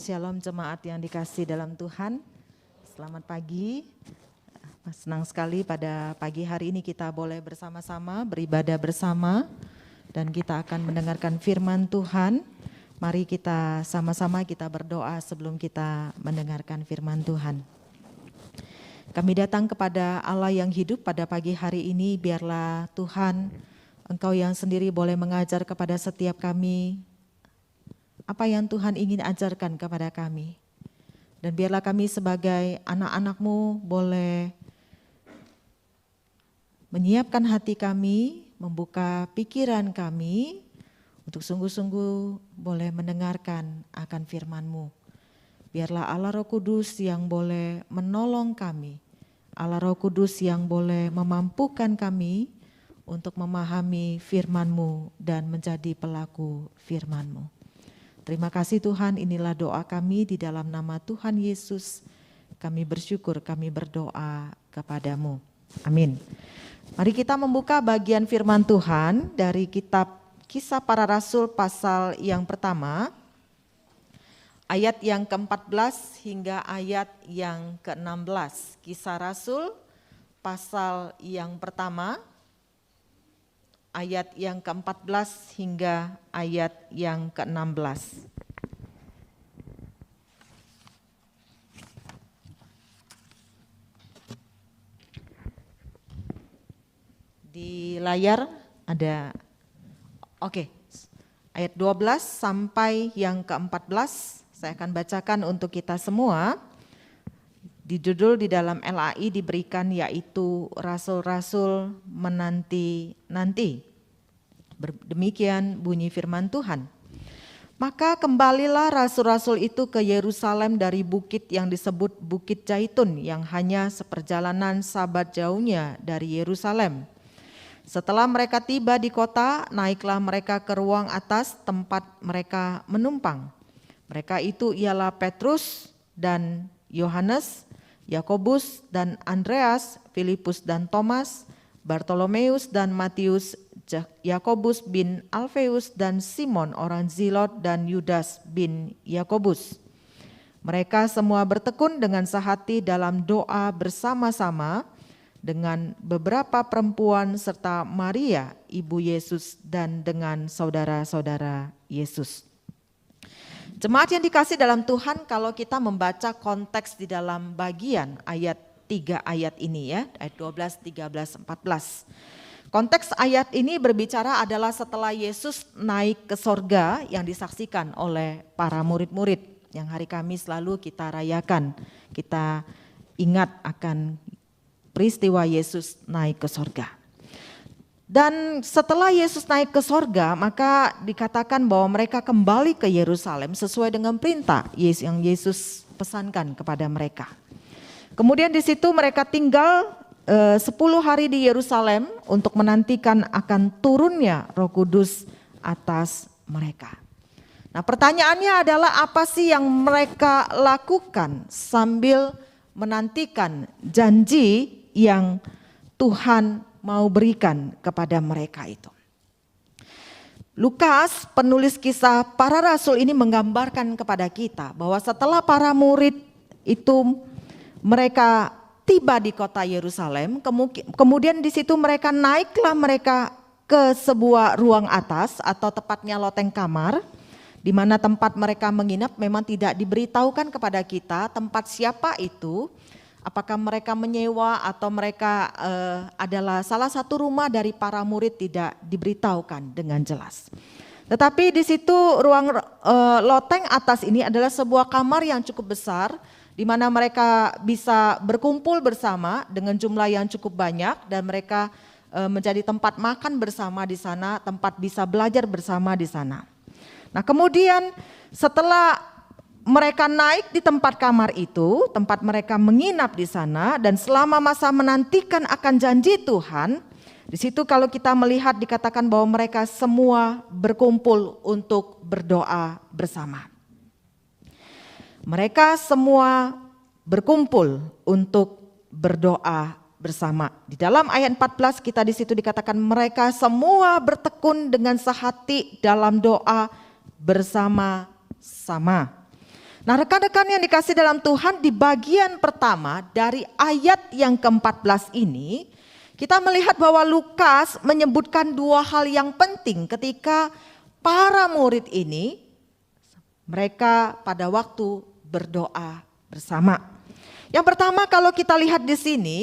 Shalom jemaat yang dikasih dalam Tuhan. Selamat pagi. Senang sekali pada pagi hari ini kita boleh bersama-sama beribadah bersama dan kita akan mendengarkan firman Tuhan. Mari kita sama-sama kita berdoa sebelum kita mendengarkan firman Tuhan. Kami datang kepada Allah yang hidup pada pagi hari ini, biarlah Tuhan Engkau yang sendiri boleh mengajar kepada setiap kami apa yang Tuhan ingin ajarkan kepada kami. Dan biarlah kami sebagai anak-anak-Mu boleh menyiapkan hati kami, membuka pikiran kami untuk sungguh-sungguh boleh mendengarkan akan firman-Mu. Biarlah Allah Roh Kudus yang boleh menolong kami, Allah Roh Kudus yang boleh memampukan kami untuk memahami firman-Mu dan menjadi pelaku firman-Mu. Terima kasih Tuhan, inilah doa kami di dalam nama Tuhan Yesus. Kami bersyukur, kami berdoa kepadamu. Amin. Mari kita membuka bagian firman Tuhan dari kitab Kisah Para Rasul pasal yang pertama, ayat yang ke-14 hingga ayat yang ke-16. Kisah Rasul pasal yang pertama, ayat yang ke-14 hingga ayat yang ke-16. Di layar ada, ayat 12 sampai yang ke-14 saya akan bacakan untuk kita semua. Di judul di dalam LAI diberikan yaitu Rasul-Rasul menanti-nanti. Demikian bunyi firman Tuhan. Maka kembalilah rasul-rasul itu ke Yerusalem dari bukit yang disebut Bukit Zaitun yang hanya seperjalanan sabat jauhnya dari Yerusalem. Setelah mereka tiba di kota, naiklah mereka ke ruang atas tempat mereka menumpang. Mereka itu ialah Petrus dan Yohanes, Yakobus dan Andreas, Filipus dan Thomas, Bartolomeus dan Matius, Yakobus bin Alfeus dan Simon orang Zilot dan Yudas bin Yakobus. Mereka semua bertekun dengan sehati dalam doa bersama-sama dengan beberapa perempuan serta Maria ibu Yesus dan dengan saudara-saudara Yesus. Jemaat yang dikasih dalam Tuhan, kalau kita membaca konteks di dalam bagian ayat 3 ayat ini ya, ayat 12, 13, 14. Konteks ayat ini berbicara adalah setelah Yesus naik ke sorga yang disaksikan oleh para murid-murid yang hari Kamis lalu kita rayakan. Kita ingat akan peristiwa Yesus naik ke sorga. Dan setelah Yesus naik ke sorga, maka dikatakan bahwa mereka kembali ke Yerusalem sesuai dengan perintah yang Yesus pesankan kepada mereka. Kemudian di situ mereka tinggal 10 hari di Yerusalem untuk menantikan akan turunnya Roh Kudus atas mereka. Nah, pertanyaannya adalah apa sih yang mereka lakukan sambil menantikan janji yang Tuhan mau berikan kepada mereka itu. Lukas, penulis kisah para rasul ini menggambarkan kepada kita bahwa setelah para murid itu mereka tiba di kota Yerusalem, kemudian di situ naiklah mereka ke sebuah ruang atas atau tepatnya loteng kamar, di mana tempat mereka menginap memang tidak diberitahukan kepada kita tempat siapa itu. Apakah mereka menyewa atau mereka adalah salah satu rumah dari para murid tidak diberitahukan dengan jelas. Tetapi di situ ruang loteng atas ini adalah sebuah kamar yang cukup besar di mana mereka bisa berkumpul bersama dengan jumlah yang cukup banyak dan mereka menjadi tempat makan bersama di sana, tempat bisa belajar bersama di sana. Nah, kemudian setelah mereka naik di tempat kamar itu, tempat mereka menginap di sana dan selama masa menantikan akan janji Tuhan, di situ kalau kita melihat dikatakan bahwa mereka semua berkumpul untuk berdoa bersama. Mereka semua berkumpul untuk berdoa bersama. Di dalam ayat 14 kita di situ dikatakan mereka semua bertekun dengan sehati dalam doa bersama-sama. Nah, rekan-rekan yang dikasih dalam Tuhan, di bagian pertama dari ayat yang ke-14 ini, kita melihat bahwa Lukas menyebutkan dua hal yang penting ketika para murid ini, mereka pada waktu berdoa bersama. Yang pertama kalau kita lihat di sini,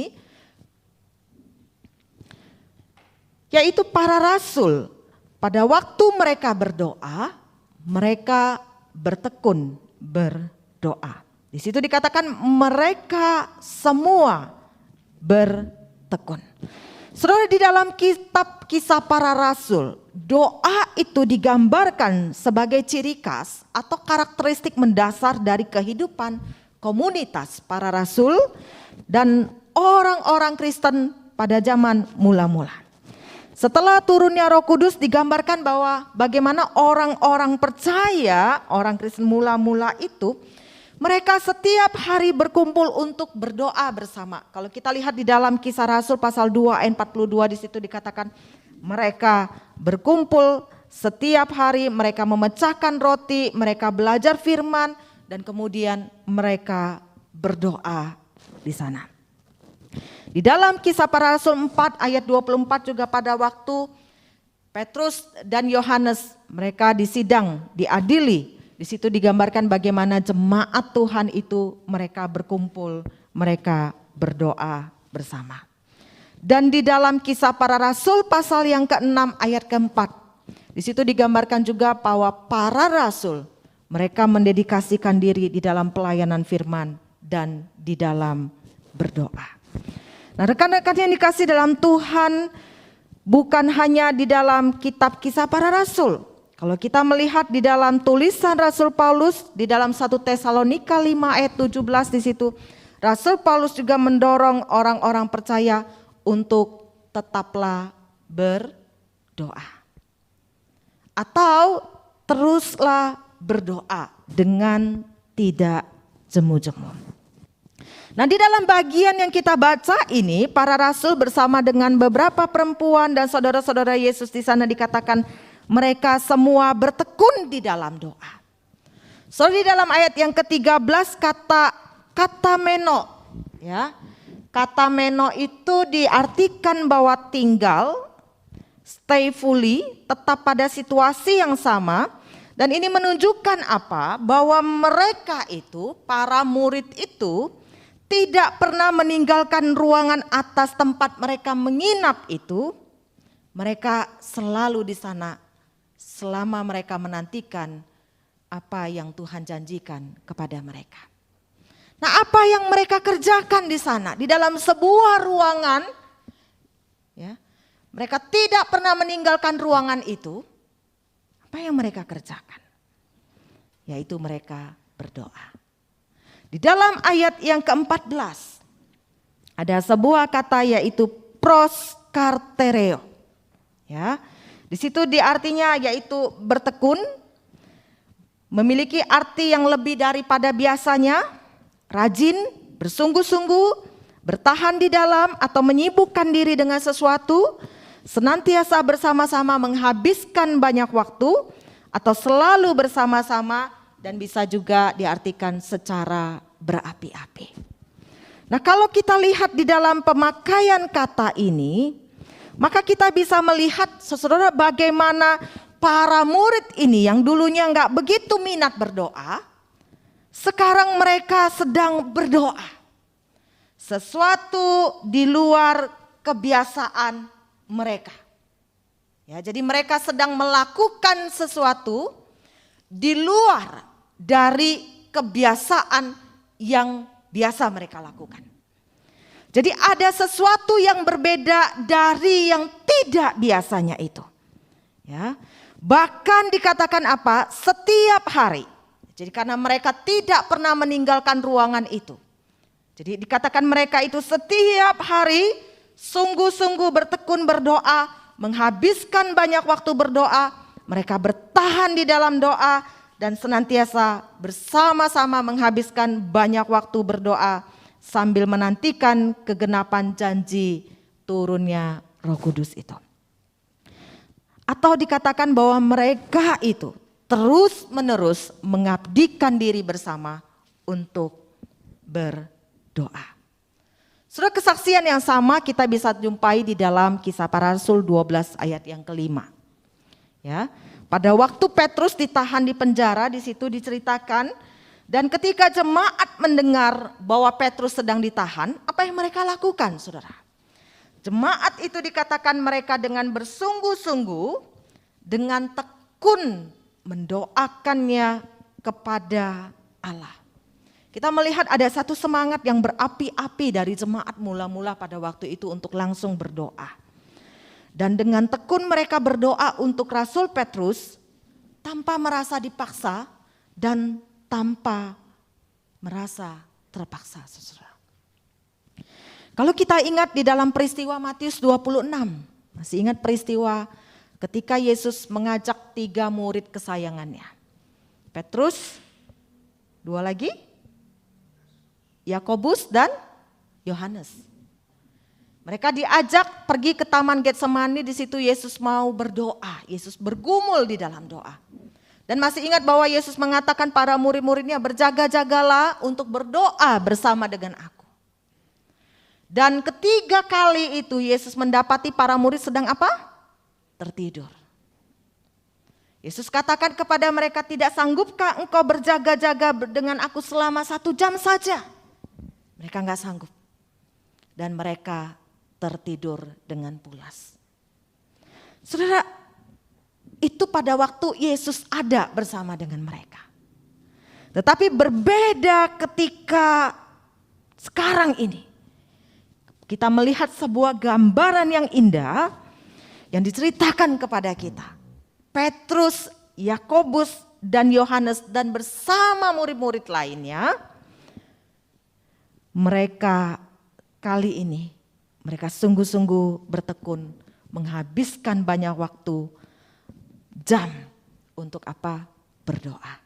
yaitu para rasul, pada waktu mereka berdoa, mereka bertekun berdoa. Di situ dikatakan mereka semua bertekun. Saudara, di dalam kitab Kisah Para Rasul, doa itu digambarkan sebagai ciri khas atau karakteristik mendasar dari kehidupan komunitas para rasul dan orang-orang Kristen pada zaman mula-mula. Setelah turunnya Roh Kudus digambarkan bahwa bagaimana orang-orang percaya, orang Kristen mula-mula itu, mereka setiap hari berkumpul untuk berdoa bersama. Kalau kita lihat di dalam Kisah Rasul pasal 2 ayat 42, di situ dikatakan mereka berkumpul setiap hari, mereka memecahkan roti, mereka belajar firman, dan kemudian mereka berdoa di sana. Di dalam Kisah Para Rasul 4 ayat 24 juga pada waktu Petrus dan Yohanes mereka disidang, diadili. Di situ digambarkan bagaimana jemaat Tuhan itu mereka berkumpul, mereka berdoa bersama. Dan di dalam Kisah Para Rasul pasal yang ke-6 ayat ke-4, di situ digambarkan juga bahwa para rasul mereka mendedikasikan diri di dalam pelayanan firman dan di dalam berdoa. Nah, rekan-rekan yang dikasih dalam Tuhan, bukan hanya di dalam kitab Kisah Para Rasul. Kalau kita melihat di dalam tulisan Rasul Paulus di dalam 1 Tesalonika 5 ayat 17, di situ Rasul Paulus juga mendorong orang-orang percaya untuk tetaplah berdoa. Atau teruslah berdoa dengan tidak jemu-jemu. Nah, di dalam bagian yang kita baca ini, para rasul bersama dengan beberapa perempuan dan saudara-saudara Yesus di sana dikatakan mereka semua bertekun di dalam doa. So di dalam ayat yang ke-13 kata meno, ya. Kata meno itu diartikan bahwa tinggal, stay fully, tetap pada situasi yang sama. Dan ini menunjukkan apa? Bahwa mereka itu, para murid itu tidak pernah meninggalkan ruangan atas tempat mereka menginap itu. Mereka selalu di sana selama mereka menantikan apa yang Tuhan janjikan kepada mereka. Nah, apa yang mereka kerjakan di sana? Di dalam sebuah ruangan, ya, mereka tidak pernah meninggalkan ruangan itu. Apa yang mereka kerjakan? Yaitu mereka berdoa. Di dalam ayat yang ke-14 ada sebuah kata yaitu proskartereo. Ya, di situ diartinya yaitu bertekun, memiliki arti yang lebih daripada biasanya, rajin, bersungguh-sungguh, bertahan di dalam atau menyibukkan diri dengan sesuatu, senantiasa bersama-sama menghabiskan banyak waktu atau selalu bersama-sama. Dan bisa juga diartikan secara berapi-api. Nah, kalau kita lihat di dalam pemakaian kata ini, maka kita bisa melihat saudara bagaimana para murid ini yang dulunya enggak begitu minat berdoa, sekarang mereka sedang berdoa. Sesuatu di luar kebiasaan mereka. Ya, jadi mereka sedang melakukan sesuatu di luar dari kebiasaan yang biasa mereka lakukan. Jadi ada sesuatu yang berbeda dari yang tidak biasanya itu. Ya, bahkan dikatakan apa? Setiap hari. Jadi karena mereka tidak pernah meninggalkan ruangan itu. Jadi dikatakan mereka itu setiap hari sungguh-sungguh bertekun berdoa, menghabiskan banyak waktu berdoa, mereka bertahan di dalam doa dan senantiasa bersama-sama menghabiskan banyak waktu berdoa sambil menantikan kegenapan janji turunnya Roh Kudus itu. Atau dikatakan bahwa mereka itu terus-menerus mengabdikan diri bersama untuk berdoa. Saudara, kesaksian yang sama kita bisa jumpai di dalam Kisah Para Rasul 12 ayat yang ke-5. Ya, pada waktu Petrus ditahan di penjara, di situ diceritakan, dan ketika jemaat mendengar bahwa Petrus sedang ditahan, apa yang mereka lakukan, saudara? Jemaat itu dikatakan mereka dengan bersungguh-sungguh, dengan tekun mendoakannya kepada Allah. Kita melihat ada satu semangat yang berapi-api dari jemaat mula-mula pada waktu itu untuk langsung berdoa. Dan dengan tekun mereka berdoa untuk Rasul Petrus tanpa merasa dipaksa dan tanpa merasa terpaksa, saudara. Kalau kita ingat di dalam peristiwa Matius 26, masih ingat peristiwa ketika Yesus mengajak 3 murid kesayangannya. Petrus, 2 lagi, Yakobus dan Yohanes. Mereka diajak pergi ke Taman Getsemani, di situ Yesus mau berdoa. Yesus bergumul di dalam doa. Dan masih ingat bahwa Yesus mengatakan para murid-muridnya, berjaga-jagalah untuk berdoa bersama dengan aku. Dan ketiga kali itu Yesus mendapati para murid sedang apa? Tertidur. Yesus katakan kepada mereka, tidak sanggupkah engkau berjaga-jaga dengan aku selama 1 jam saja? Mereka enggak sanggup. Dan mereka tertidur dengan pulas. Saudara, itu pada waktu Yesus ada bersama dengan mereka. Tetapi berbeda ketika sekarang ini. Kita melihat sebuah gambaran yang indah yang diceritakan kepada kita. Petrus, Yakobus, dan Yohanes dan bersama murid-murid lainnya, mereka kali ini, mereka sungguh-sungguh bertekun menghabiskan banyak waktu, jam untuk apa? Berdoa.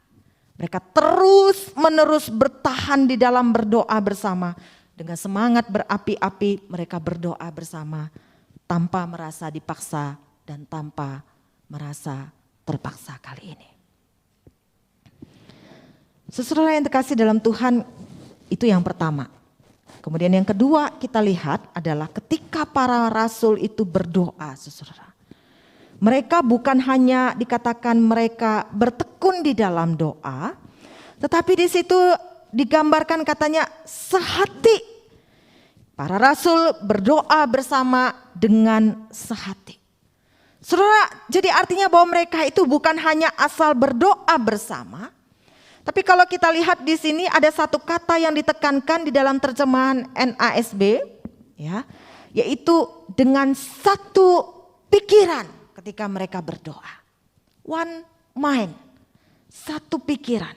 Mereka terus-menerus bertahan di dalam berdoa bersama. Dengan semangat berapi-api mereka berdoa bersama tanpa merasa dipaksa dan tanpa merasa terpaksa kali ini. Saudara yang terkasih dalam Tuhan, itu yang pertama. Kemudian yang kedua kita lihat adalah ketika para rasul itu berdoa, saudara. Mereka bukan hanya dikatakan mereka bertekun di dalam doa, tetapi di situ digambarkan katanya sehati. Para rasul berdoa bersama dengan sehati. Saudara, jadi artinya bahwa mereka itu bukan hanya asal berdoa bersama, tapi kalau kita lihat di sini ada satu kata yang ditekankan di dalam terjemahan NASB, ya, yaitu dengan satu pikiran ketika mereka berdoa. One mind, satu pikiran.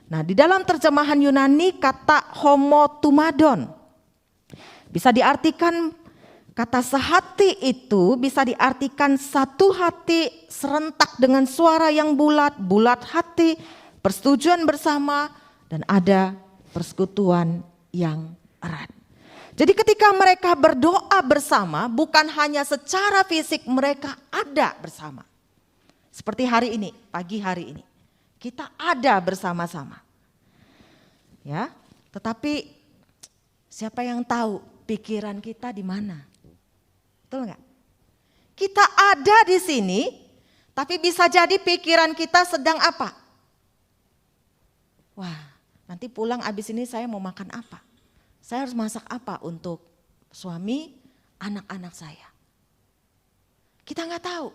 Nah, di dalam terjemahan Yunani kata homotumadon bisa diartikan, kata sehati itu bisa diartikan satu hati serentak dengan suara yang bulat, bulat hati, persetujuan bersama, dan ada persekutuan yang erat. Jadi ketika mereka berdoa bersama, bukan hanya secara fisik mereka ada bersama. Seperti hari ini, pagi hari ini. Kita ada bersama-sama. Ya, tetapi siapa yang tahu pikiran kita di mana? Betul enggak? Kita ada di sini, tapi bisa jadi pikiran kita sedang apa? Wah, nanti pulang abis ini saya mau makan apa? Saya harus masak apa untuk suami, anak-anak saya? Kita nggak tahu.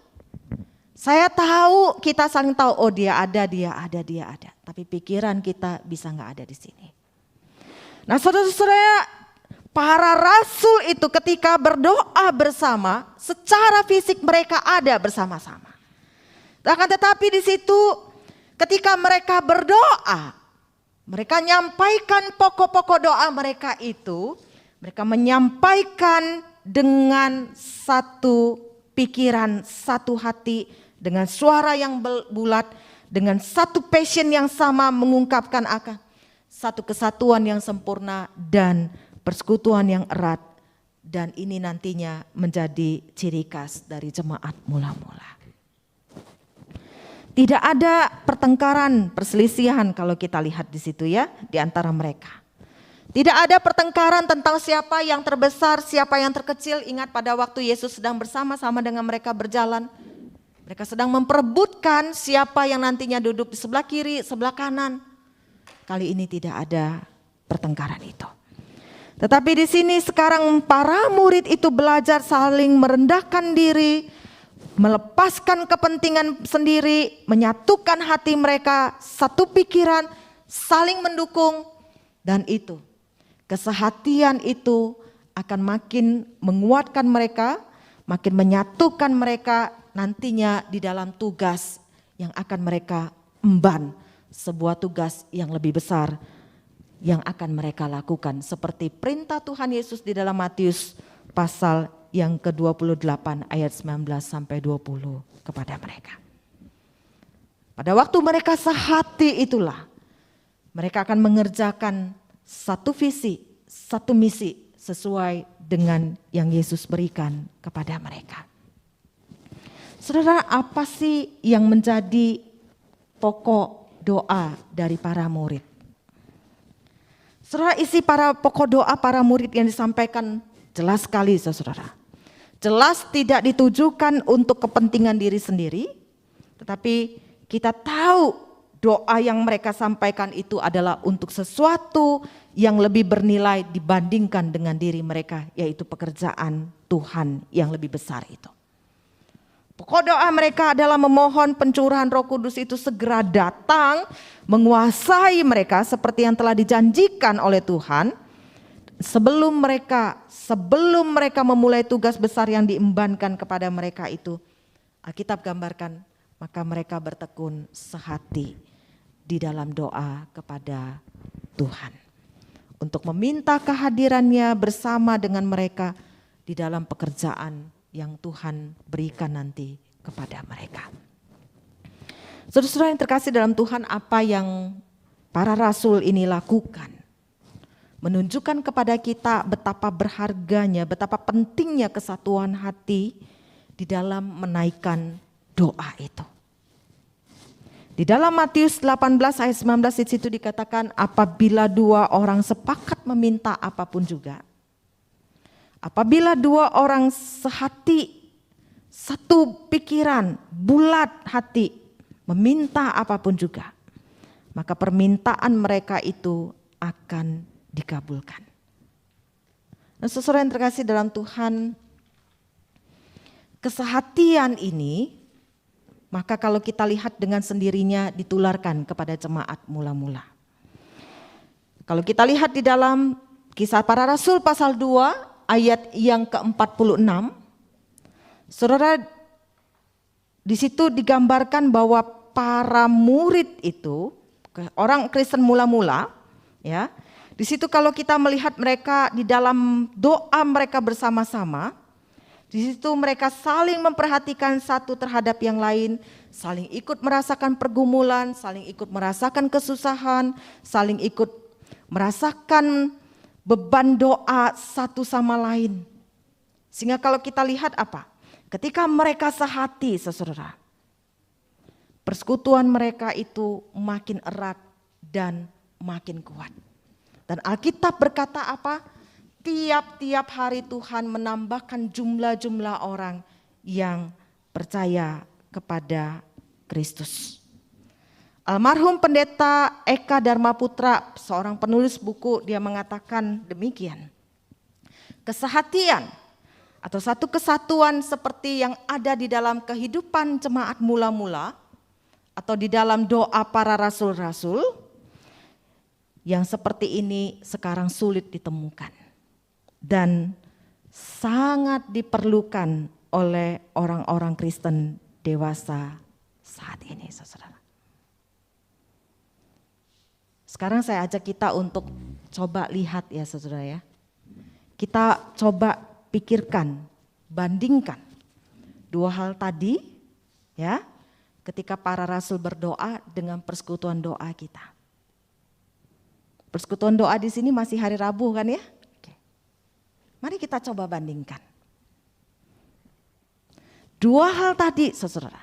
Saya tahu, kita saling tahu, oh dia ada. Tapi pikiran kita bisa nggak ada di sini. Nah saudara-saudara, para rasul itu ketika berdoa bersama, secara fisik mereka ada bersama-sama. Akan tetapi di situ ketika mereka berdoa, mereka menyampaikan pokok-pokok doa mereka itu, mereka menyampaikan dengan satu pikiran, satu hati, dengan suara yang bulat, dengan satu passion yang sama mengungkapkan akan satu kesatuan yang sempurna dan persekutuan yang erat. Dan ini nantinya menjadi ciri khas dari jemaat mula-mula. Tidak ada pertengkaran, perselisihan kalau kita lihat di situ ya, di antara mereka. Tidak ada pertengkaran tentang siapa yang terbesar, siapa yang terkecil. Ingat pada waktu Yesus sedang bersama-sama dengan mereka berjalan. Mereka sedang memperebutkan siapa yang nantinya duduk di sebelah kiri, sebelah kanan. Kali ini tidak ada pertengkaran itu. Tetapi di sini sekarang para murid itu belajar saling merendahkan diri, melepaskan kepentingan sendiri, menyatukan hati mereka, satu pikiran, saling mendukung. Dan itu, kesehatian itu akan makin menguatkan mereka, makin menyatukan mereka nantinya di dalam tugas yang akan mereka emban. Sebuah tugas yang lebih besar yang akan mereka lakukan. Seperti perintah Tuhan Yesus di dalam Matius pasal yang ke-28 ayat 19 sampai 20 kepada mereka. Pada waktu mereka sehati itulah mereka akan mengerjakan satu visi, satu misi sesuai dengan yang Yesus berikan kepada mereka. Saudara, apa sih yang menjadi pokok doa dari para murid? Saudara, isi pokok doa para murid yang disampaikan jelas sekali, saudara. Jelas tidak ditujukan untuk kepentingan diri sendiri, tetapi kita tahu doa yang mereka sampaikan itu adalah untuk sesuatu yang lebih bernilai dibandingkan dengan diri mereka, yaitu pekerjaan Tuhan yang lebih besar itu. Pokok doa mereka adalah memohon pencurahan Roh Kudus itu segera datang, menguasai mereka seperti yang telah dijanjikan oleh Tuhan. Sebelum mereka memulai tugas besar yang diembankan kepada mereka itu, Alkitab gambarkan, maka mereka bertekun sehati di dalam doa kepada Tuhan. Untuk meminta kehadirannya bersama dengan mereka di dalam pekerjaan yang Tuhan berikan nanti kepada mereka. Saudara-saudara yang terkasih dalam Tuhan, apa yang para rasul ini lakukan menunjukkan kepada kita betapa berharganya, betapa pentingnya kesatuan hati di dalam menaikkan doa itu. Di dalam Matius 18 ayat 19 di situ dikatakan, apabila dua orang sepakat meminta apapun juga, apabila dua orang sehati, satu pikiran, bulat hati, meminta apapun juga, maka permintaan mereka itu akan dikabulkan. Nah, saudara yang terkasih dalam Tuhan, kesehatian ini, maka kalau kita lihat dengan sendirinya ditularkan kepada jemaat mula-mula. Kalau kita lihat di dalam Kisah Para Rasul pasal 2 ayat yang ke-46, saudara, di situ digambarkan bahwa para murid itu, orang Kristen mula-mula, ya, di situ kalau kita melihat mereka di dalam doa mereka bersama-sama, di situ mereka saling memperhatikan satu terhadap yang lain, saling ikut merasakan pergumulan, saling ikut merasakan kesusahan, saling ikut merasakan beban doa satu sama lain. Sehingga kalau kita lihat apa? Ketika mereka sehati, saudara, persekutuan mereka itu makin erat dan makin kuat. Dan Alkitab berkata apa? Tiap-tiap hari Tuhan menambahkan jumlah-jumlah orang yang percaya kepada Kristus. Almarhum Pendeta Eka Dharma Putra, seorang penulis buku, dia mengatakan demikian. Kesehatian atau satu kesatuan seperti yang ada di dalam kehidupan jemaat mula-mula atau di dalam doa para rasul-rasul, yang seperti ini sekarang sulit ditemukan dan sangat diperlukan oleh orang-orang Kristen dewasa saat ini, saudara. Sekarang saya ajak kita untuk coba lihat ya, saudara ya. Kita coba pikirkan, bandingkan dua hal tadi ya, ketika para rasul berdoa dengan persekutuan doa kita. Persekutuan doa di sini masih hari Rabu kan ya? Oke. Mari kita coba bandingkan. Dua hal tadi, saudara.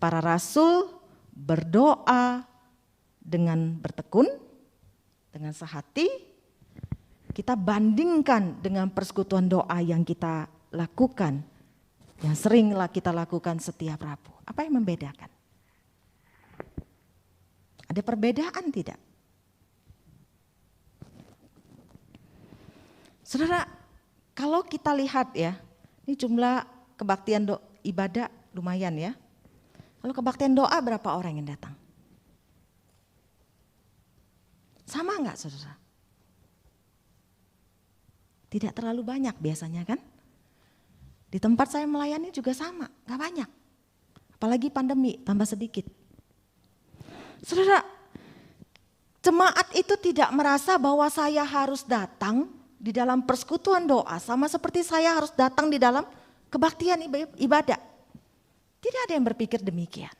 para rasul berdoa dengan bertekun, dengan sehati, kita bandingkan dengan persekutuan doa yang kita lakukan, yang seringlah kita lakukan setiap Rabu. Apa yang membedakan? Ada perbedaan tidak? Saudara, kalau kita lihat ya, ini jumlah kebaktian ibadah lumayan ya. Kalau kebaktian doa berapa orang yang datang? Sama enggak saudara? Tidak terlalu banyak biasanya kan? Di tempat saya melayani juga sama, enggak banyak. Apalagi pandemi, tambah sedikit. Saudara, jemaat itu tidak merasa bahwa saya harus datang di dalam persekutuan doa sama seperti saya harus datang di dalam kebaktian ibadah. Tidak ada yang berpikir demikian.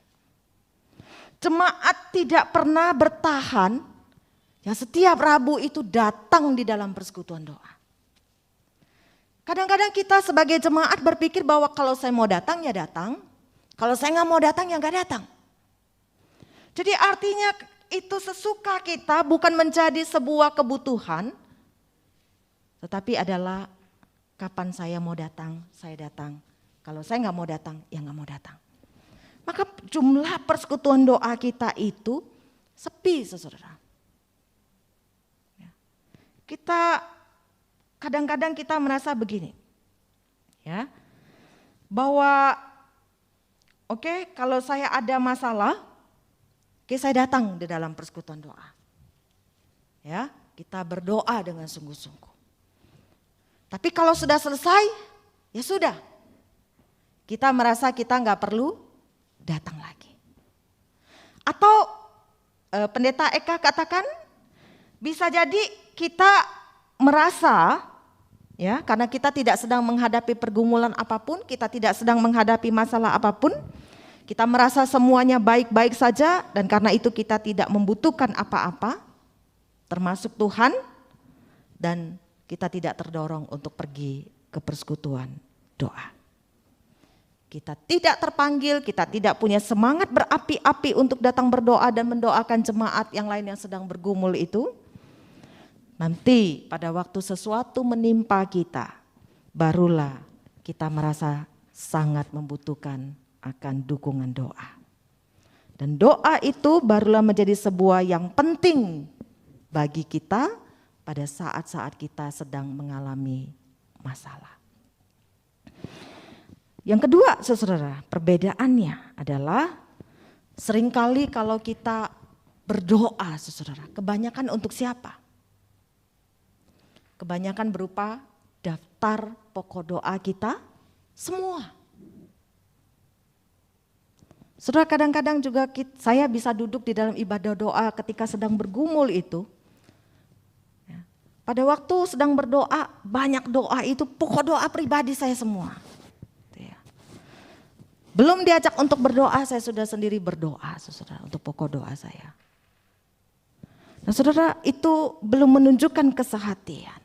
Jemaat tidak pernah bertahan yang setiap Rabu itu datang di dalam persekutuan doa. Kadang-kadang kita sebagai jemaat berpikir bahwa kalau saya mau datang ya datang, kalau saya nggak mau datang ya nggak datang. Jadi artinya itu sesuka kita bukan menjadi sebuah kebutuhan, tetapi adalah kapan saya mau datang, saya datang. Kalau saya nggak mau datang, ya nggak mau datang. Maka jumlah persekutuan doa kita itu sepi, saudara. Kita kadang-kadang kita merasa begini, ya, bahwa oke, kalau saya ada masalah, saya datang di dalam persekutuan doa. Ya, kita berdoa dengan sungguh-sungguh. Tapi kalau sudah selesai, ya sudah. Kita merasa kita nggak perlu datang lagi. Atau Pendeta Eka katakan, bisa jadi kita merasa, ya, karena kita tidak sedang menghadapi pergumulan apapun, kita tidak sedang menghadapi masalah apapun, kita merasa semuanya baik-baik saja, dan karena itu kita tidak membutuhkan apa-apa, termasuk Tuhan, dan kita tidak terdorong untuk pergi ke persekutuan doa. Kita tidak terpanggil, kita tidak punya semangat berapi-api untuk datang berdoa dan mendoakan jemaat yang lain yang sedang bergumul itu. Nanti pada waktu sesuatu menimpa kita, barulah kita merasa sangat membutuhkan akan dukungan doa. Dan doa itu barulah menjadi sebuah yang penting bagi kita pada saat-saat kita sedang mengalami masalah. Yang kedua, saudara, perbedaannya adalah seringkali kalau kita berdoa, saudara, kebanyakan untuk siapa? Kebanyakan berupa daftar pokok doa kita semua. Saudara, kadang-kadang juga saya bisa duduk di dalam ibadah doa ketika sedang bergumul itu. Pada waktu sedang berdoa, banyak doa itu pokok doa pribadi saya semua. Belum diajak untuk berdoa, saya sudah sendiri berdoa, saudara, untuk pokok doa saya. Nah, saudara, itu belum menunjukkan kesehatian.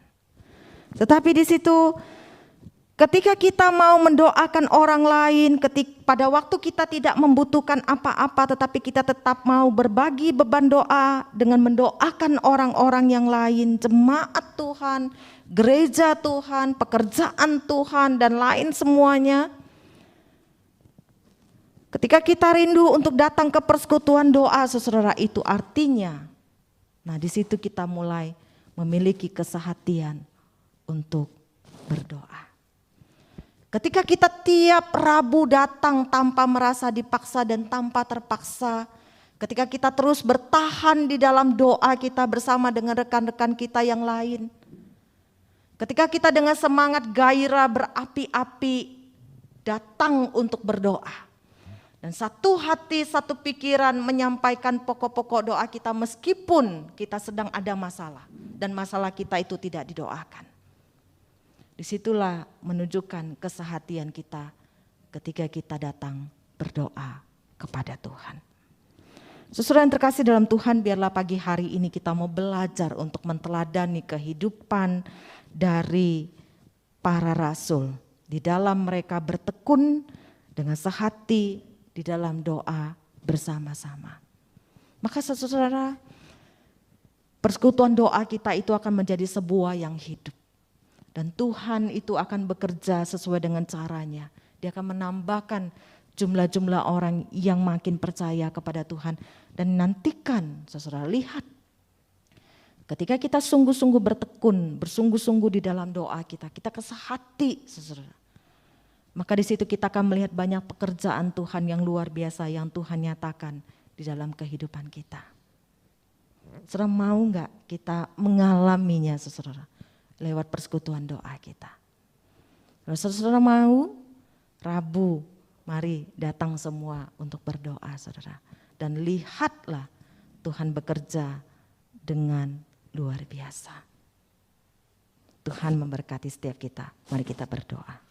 Tetapi di situ ketika kita mau mendoakan orang lain, pada waktu kita tidak membutuhkan apa-apa tetapi kita tetap mau berbagi beban doa dengan mendoakan orang-orang yang lain, jemaat Tuhan, gereja Tuhan, pekerjaan Tuhan dan lain semuanya. Ketika kita rindu untuk datang ke persekutuan doa, saudara, itu artinya, nah di situ kita mulai memiliki kesehatian untuk berdoa. Ketika kita tiap Rabu datang tanpa merasa dipaksa dan tanpa terpaksa, ketika kita terus bertahan di dalam doa kita bersama dengan rekan-rekan kita yang lain, ketika kita dengan semangat gairah berapi-api datang untuk berdoa, dan satu hati, satu pikiran menyampaikan pokok-pokok doa kita meskipun kita sedang ada masalah dan masalah kita itu tidak didoakan. Disitulah menunjukkan kesehatian kita ketika kita datang berdoa kepada Tuhan. Saudara yang terkasih dalam Tuhan, biarlah pagi hari ini kita mau belajar untuk menteladani kehidupan dari para rasul. Di dalam mereka bertekun dengan sehati, di di dalam doa bersama-sama. Maka saudara, persekutuan doa kita itu akan menjadi sebuah yang hidup. Dan Tuhan itu akan bekerja sesuai dengan caranya. Dia akan menambahkan jumlah-jumlah orang yang makin percaya kepada Tuhan. Dan nantikan, saudara, lihat. Ketika kita sungguh-sungguh bertekun, bersungguh-sungguh di dalam doa kita kesehati, saudara. Maka di situ kita akan melihat banyak pekerjaan Tuhan yang luar biasa yang Tuhan nyatakan di dalam kehidupan kita. Saudara, mau enggak kita mengalaminya, saudara? Lewat persekutuan doa kita. Kalau saudara mau, Rabu mari datang semua untuk berdoa, saudara. Dan lihatlah Tuhan bekerja dengan luar biasa. Tuhan memberkati setiap kita. Mari kita berdoa.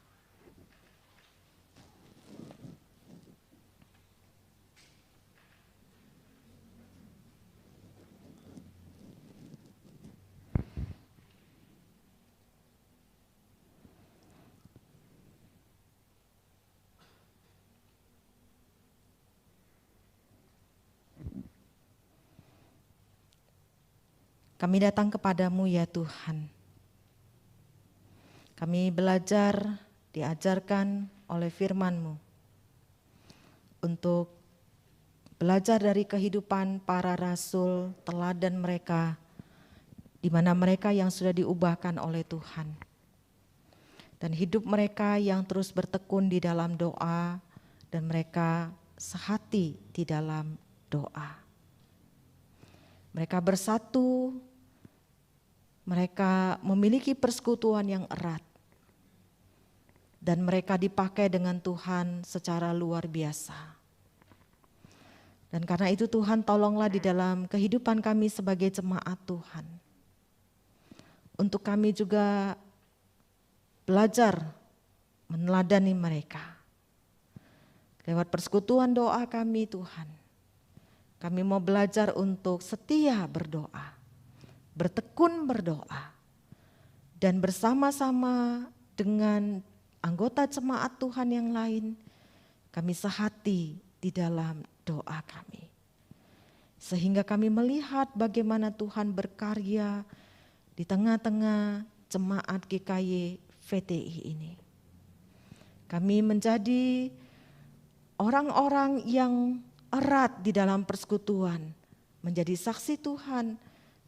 Kami datang kepadamu ya Tuhan. Kami belajar, diajarkan oleh firman-Mu untuk belajar dari kehidupan para rasul, teladan mereka, di mana mereka yang sudah diubahkan oleh Tuhan. Dan hidup mereka yang terus bertekun di dalam doa, dan mereka sehati di dalam doa. Mereka bersatu, mereka memiliki persekutuan yang erat. Dan mereka dipakai dengan Tuhan secara luar biasa. Dan karena itu Tuhan, tolonglah di dalam kehidupan kami sebagai jemaat Tuhan. Untuk kami juga belajar meneladani mereka. Lewat persekutuan doa kami Tuhan. Kami mau belajar untuk setia berdoa. Bertekun berdoa. Dan bersama-sama dengan anggota jemaat Tuhan yang lain, kami sehati di dalam doa kami. Sehingga kami melihat bagaimana Tuhan berkarya di tengah-tengah jemaat GKY VTI ini. Kami menjadi orang-orang yang erat di dalam persekutuan, menjadi saksi Tuhan,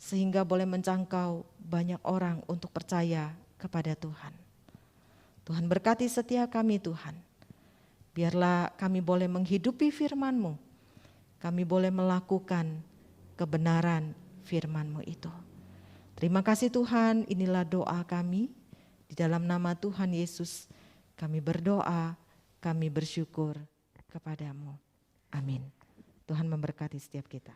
sehingga boleh menjangkau banyak orang untuk percaya kepada Tuhan. Tuhan berkati setiap kami Tuhan. Biarlah kami boleh menghidupi firman-Mu. Kami boleh melakukan kebenaran firman-Mu itu. Terima kasih Tuhan, inilah doa kami. Di dalam nama Tuhan Yesus kami berdoa, kami bersyukur kepadamu. Amin. Tuhan memberkati setiap kita.